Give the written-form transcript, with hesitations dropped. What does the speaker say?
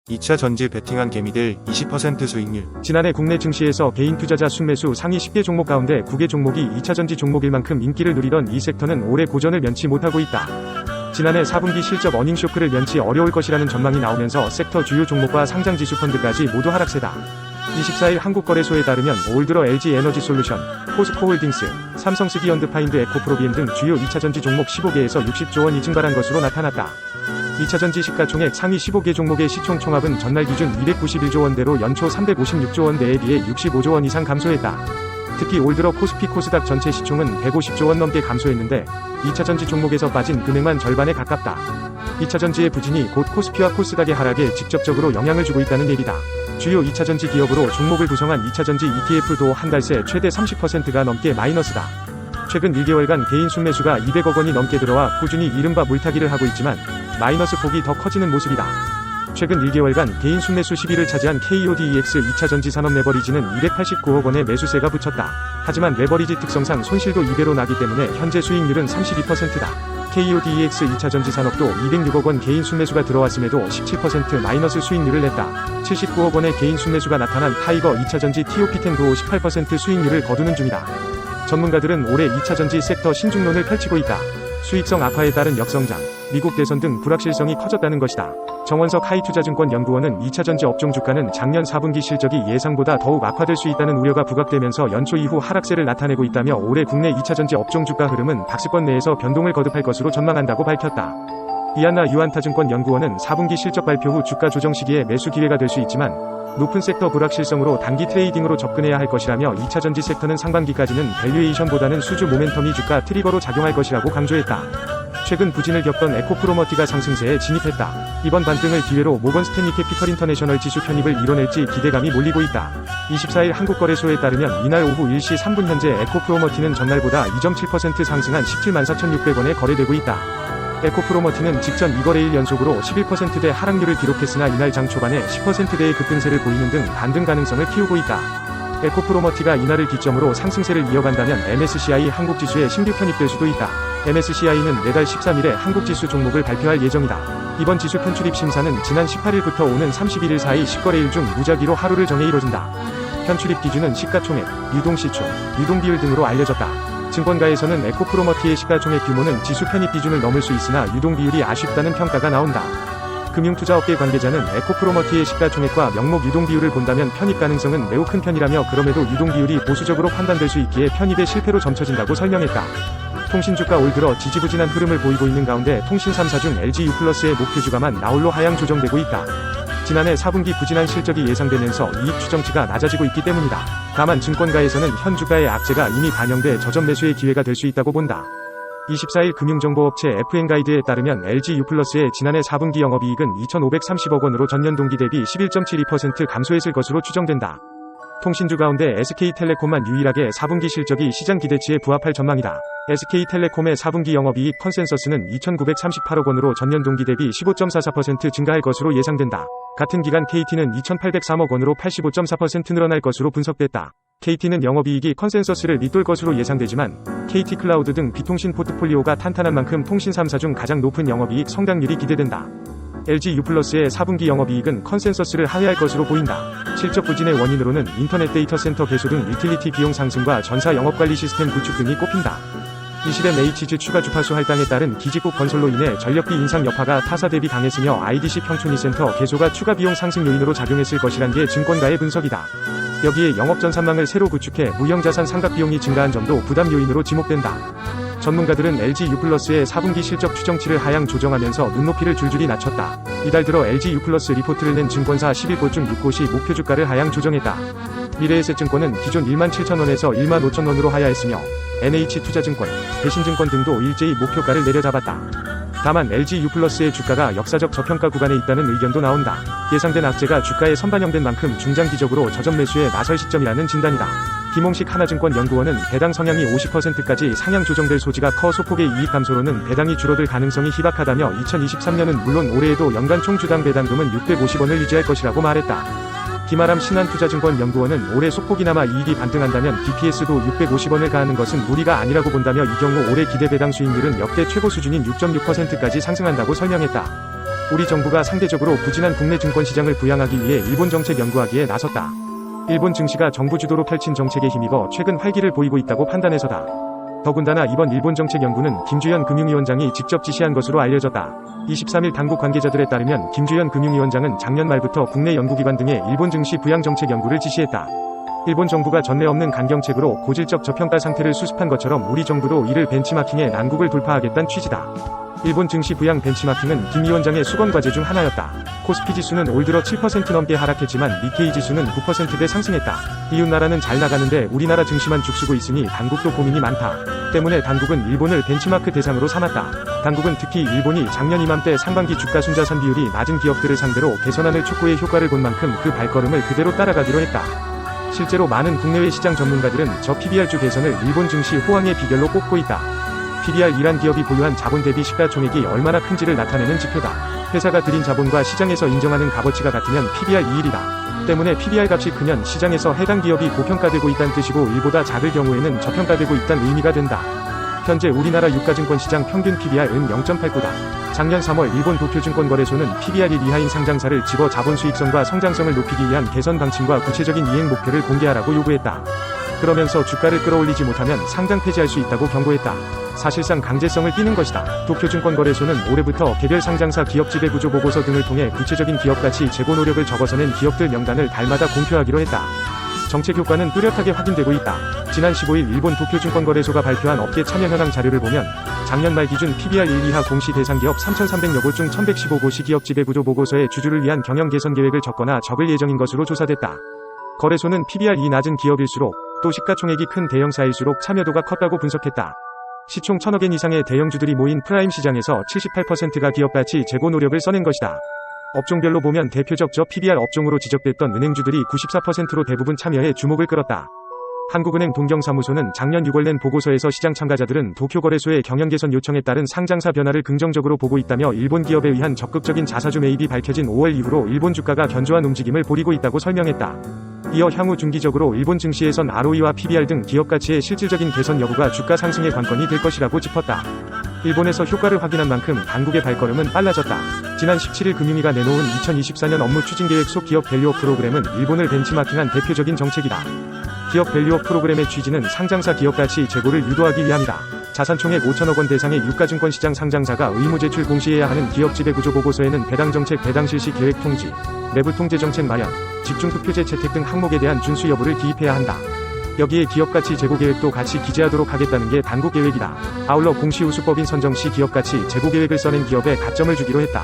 2차 전지 베팅한 개미들 20% 수익률. 지난해 국내 증시에서 개인 투자자 순매수 상위 10개 종목 가운데 9개 종목이 2차 전지 종목일 만큼 인기를 누리던 이 섹터는 올해 고전을 면치 못하고 있다. 지난해 4분기 실적 어닝 쇼크를 면치 어려울 것이라는 전망이 나오면서 섹터 주요 종목과 상장지수 펀드까지 모두 하락세다. 24일 한국거래소에 따르면 올 들어 LG에너지솔루션, 포스코홀딩스, 삼성스기언드파인드 에코프로비엠 등 주요 2차전지 종목 15개에서 60조 원이 증발한 것으로 나타났다. 2차전지 시가총액 상위 15개 종목의 시총 총합은 전날 기준 291조 원대로 연초 356조 원대에 비해 65조 원 이상 감소했다. 특히 올 들어 코스피 코스닥 전체 시총은 150조 원 넘게 감소했는데 2차전지 종목에서 빠진 금액만 절반에 가깝다. 2차전지의 부진이 곧 코스피와 코스닥의 하락에 직접적으로 영향을 주고 있다는 얘기다. 주요 2차전지 기업으로 종목을 구성한 2차전지 ETF도 한 달 새 최대 30%가 넘게 마이너스다. 최근 1개월간 개인 순매수가 200억 원이 넘게 들어와 꾸준히 이른바 물타기를 하고 있지만 마이너스 폭이 더 커지는 모습이다. 최근 1개월간 개인 순매수 10위를 차지한 KODEX 2차전지 산업 레버리지는 289억 원의 매수세가 붙였다. 하지만 레버리지 특성상 손실도 2배로 나기 때문에 현재 수익률은 32%다. KODEX 2차전지 산업도 206억 원 개인 순매수가 들어왔음에도 17% 마이너스 수익률을 냈다. 79억 원의 개인 순매수가 나타난 타이거 2차전지 TOP10도 18% 수익률을 거두는 중이다. 전문가들은 올해 2차전지 섹터 신중론을 펼치고 있다. 수익성 악화에 따른 역성장, 미국 대선 등 불확실성이 커졌다는 것이다. 정원석 하이투자증권 연구원은 2차전지 업종 주가는 작년 4분기 실적이 예상보다 더욱 악화될 수 있다는 우려가 부각되면서 연초 이후 하락세를 나타내고 있다며 올해 국내 2차전지 업종 주가 흐름은 박스권 내에서 변동을 거듭할 것으로 전망한다고 밝혔다. 이한나 유한타증권 연구원은 4분기 실적 발표 후 주가 조정 시기에 매수 기회가 될 수 있지만 높은 섹터 불확실성으로 단기 트레이딩으로 접근해야 할 것이라며 2차전지 섹터는 상반기까지는 밸류에이션보다는 수주 모멘텀이 주가 트리거로 작용할 것이라고 강조했다. 최근 부진을 겪던 에코프로머티가 상승세에 진입했다. 이번 반등을 기회로 모건 스탠리 캐피털 인터내셔널 지수 편입을 이뤄낼지 기대감이 몰리고 있다. 24일 한국거래소에 따르면 이날 오후 1시 3분 현재 에코프로머티는 전날보다 2.7% 상승한 174,600원에 거래되고 있다. 에코프로머티는 직전 2거래일 연속으로 11%대 하락률을 기록했으나 이날 장 초반에 10%대의 급등세를 보이는 등 반등 가능성을 키우고 있다. 에코프로머티가 이날을 기점으로 상승세를 이어간다면 MSCI 한국지수에 신규 편입될 수도 있다. MSCI는 내달 13일에 한국지수 종목을 발표할 예정이다. 이번 지수 편출입 심사는 지난 18일부터 오는 31일 사이 10거래일 중 무작위로 하루를 정해 이뤄진다. 편출입 기준은 시가총액, 유동시총, 유동비율 등으로 알려졌다. 증권가에서는 에코프로머티의 시가총액 규모는 지수 편입 기준을 넘을 수 있으나 유동비율이 아쉽다는 평가가 나온다. 금융투자업계 관계자는 에코프로머티의 시가총액과 명목 유동비율을 본다면 편입 가능성은 매우 큰 편이라며 그럼에도 유동비율이 보수적으로 판단될 수 있기에 편입의 실패로 점쳐진다고 설명했다. 통신주가 올 들어 지지부진한 흐름을 보이고 있는 가운데 통신 3사 중 LG유플러스의 목표 주가만 나홀로 하향 조정되고 있다. 지난해 4분기 부진한 실적이 예상되면서 이익 추정치가 낮아지고 있기 때문이다. 다만 증권가에서는 현 주가의 악재가 이미 반영돼 저점 매수의 기회가 될 수 있다고 본다. 24일 금융정보업체 FN가이드에 따르면 LG유플러스의 지난해 4분기 영업이익은 2,530억 원으로 전년 동기 대비 11.72% 감소했을 것으로 추정된다. 통신주 가운데 SK텔레콤만 유일하게 4분기 실적이 시장 기대치에 부합할 전망이다. SK텔레콤의 4분기 영업이익 컨센서스는 2,938억 원으로 전년 동기 대비 15.44% 증가할 것으로 예상된다. 같은 기간 KT는 2,803억 원으로 85.4% 늘어날 것으로 분석됐다. KT는 영업이익이 컨센서스를 밑돌 것으로 예상되지만 KT클라우드 등 비통신 포트폴리오가 탄탄한 만큼 통신 3사 중 가장 높은 영업이익 성장률이 기대된다. LG유플러스의 4분기 영업이익은 컨센서스를 하회할 것으로 보인다. 실적 부진의 원인으로는 인터넷 데이터 센터 개소 등 유틸리티 비용 상승과 전사 영업관리 시스템 구축 등이 꼽힌다. 이시댐 HG 추가 주파수 할당에 따른 기지국 건설로 인해 전력비 인상 여파가 타사 대비 강했으며 IDC 평촌이센터 개소가 추가 비용 상승 요인으로 작용했을 것이란 게 증권가의 분석이다. 여기에 영업 전산망을 새로 구축해 무형자산 상각 비용이 증가한 점도 부담 요인으로 지목된다. 전문가들은 LG유플러스의 4분기 실적 추정치를 하향 조정하면서 눈높이를 줄줄이 낮췄다. 이달 들어 LG유플러스 리포트를 낸 증권사 11곳 중 6곳이 목표 주가를 하향 조정했다. 미래에셋증권은 기존 15,000원에서 15,000원으로 하야했으며 NH투자증권, 대신증권 등도 일제히 목표가를 내려잡았다. 다만 LG유플러스의 주가가 역사적 저평가 구간에 있다는 의견도 나온다. 예상된 악재가 주가에 선반영된 만큼 중장기적으로 저점 매수에 나설 시점이라는 진단이다. 김홍식 하나증권 연구원은 배당 성향이 50%까지 상향 조정될 소지가 커 소폭의 이익 감소로는 배당이 줄어들 가능성이 희박하다며 2023년은 물론 올해에도 연간 총 주당 배당금은 650원을 유지할 것이라고 말했다. 김아람 신한투자증권 연구원은 올해 소폭이나마 이익이 반등한다면 DPS도 650원을 가하는 것은 무리가 아니라고 본다며 이 경우 올해 기대 배당 수익률은 역대 최고 수준인 6.6%까지 상승한다고 설명했다. 우리 정부가 상대적으로 부진한 국내 증권시장을 부양하기 위해 일본 정책 연구하기에 나섰다. 일본 증시가 정부 주도로 펼친 정책에 힘입어 최근 활기를 보이고 있다고 판단해서다. 더군다나 이번 일본 정책 연구는 김주현 금융위원장이 직접 지시한 것으로 알려졌다. 23일 당국 관계자들에 따르면 김주현 금융위원장은 작년 말부터 국내 연구기관 등에 일본 증시 부양 정책 연구를 지시했다. 일본 정부가 전례 없는 간경책으로 고질적 저평가 상태를 수습한 것처럼 우리 정부도 이를 벤치마킹해 난국을 돌파하겠다는 취지다. 일본 증시 부양 벤치마킹은 김 위원장의 수건 과제 중 하나였다. 코스피 지수는 올 들어 7% 넘게 하락했지만 니케이 지수는 9%대 상승했다. 이웃 나라는 잘 나가는데 우리나라 증시만 죽쓰고 있으니 당국도 고민이 많다. 때문에 당국은 일본을 벤치마크 대상으로 삼았다. 당국은 특히 일본이 작년 이맘때 상반기 주가 순자산 비율이 낮은 기업들을 상대로 개선안을 촉구해 효과를 본 만큼 그 발걸음을 그대로 따라가기로 했다. 실제로 많은 국내외 시장 전문가들은 저 PBR주 개선을 일본 증시 호황의 비결로 꼽고 있다. PBR-이란 기업이 보유한 자본 대비 시가총액이 얼마나 큰지를 나타내는 지표다. 회사가 들인 자본과 시장에서 인정하는 값어치가 같으면 PBR-2일이다. 때문에 PBR 값이 크면 시장에서 해당 기업이 고평가되고 있다는 뜻이고 이보다 작을 경우에는 저평가되고 있다는 의미가 된다. 현재 우리나라 유가증권 시장 평균 PBR은 0.89다. 작년 3월 일본 도쿄증권거래소는 PBR1 이하인 상장사를 집어 자본 수익성과 성장성을 높이기 위한 개선 방침과 구체적인 이행 목표를 공개하라고 요구했다. 그러면서 주가를 끌어올리지 못하면 상장 폐지할 수 있다고 경고했다. 사실상 강제성을 띠는 것이다. 도쿄증권거래소는 올해부터 개별 상장사 기업 지배구조 보고서 등을 통해 구체적인 기업가치 재고 노력을 적어서낸 기업들 명단을 달마다 공표하기로 했다. 정책 효과는 뚜렷하게 확인되고 있다. 지난 15일 일본 도쿄증권거래소가 발표한 업계 참여 현황 자료를 보면 작년 말 기준 PBR1 이하 공시 대상 기업 3,300여 곳 중 1,115곳이 기업 지배구조 보고서에 주주를 위한 경영 개선 계획을 적거나 적을 예정인 것으로 조사됐다. 거래소는 PBR2 낮은 기업일수록 또 시가총액이 큰 대형사일수록 참여도가 컸다고 분석했다. 시총 1,000억엔 이상의 대형주들이 모인 프라임 시장에서 78%가 기업가치 재고 노력을 써낸 것이다. 업종별로 보면 대표적 저 PBR 업종으로 지적됐던 은행주들이 94%로 대부분 참여해 주목을 끌었다. 한국은행 동경사무소는 작년 6월 낸 보고서에서 시장 참가자들은 도쿄거래소의 경영개선 요청에 따른 상장사 변화를 긍정적으로 보고 있다며 일본 기업에 의한 적극적인 자사주 매입이 밝혀진 5월 이후로 일본 주가가 견조한 움직임을 보이고 있다고 설명했다. 이어 향후 중기적으로 일본 증시에선 ROE와 PBR 등 기업가치의 실질적인 개선 여부가 주가 상승의 관건이 될 것이라고 짚었다. 일본에서 효과를 확인한 만큼 당국의 발걸음은 빨라졌다. 지난 17일 금융위가 내놓은 2024년 업무 추진계획 속 기업 밸류업 프로그램은 일본을 벤치마킹한 대표적인 정책이다. 기업 밸류업 프로그램의 취지는 상장사 기업가치 재고를 유도하기 위함이다. 자산총액 5천억 원 대상의 유가증권시장 상장사가 의무 제출 공시해야 하는 기업 지배구조 보고서에는 배당 정책 배당 실시 계획 통지, 내부 통제 정책 마련, 집중투표제 채택 등 항목에 대한 준수 여부를 기입해야 한다. 여기에 기업가치 재고 계획도 같이 기재하도록 하겠다는 게 당국 계획이다. 아울러 공시우수법인 선정 시 기업가치 재고 계획을 써낸 기업에 가점을 주기로 했다.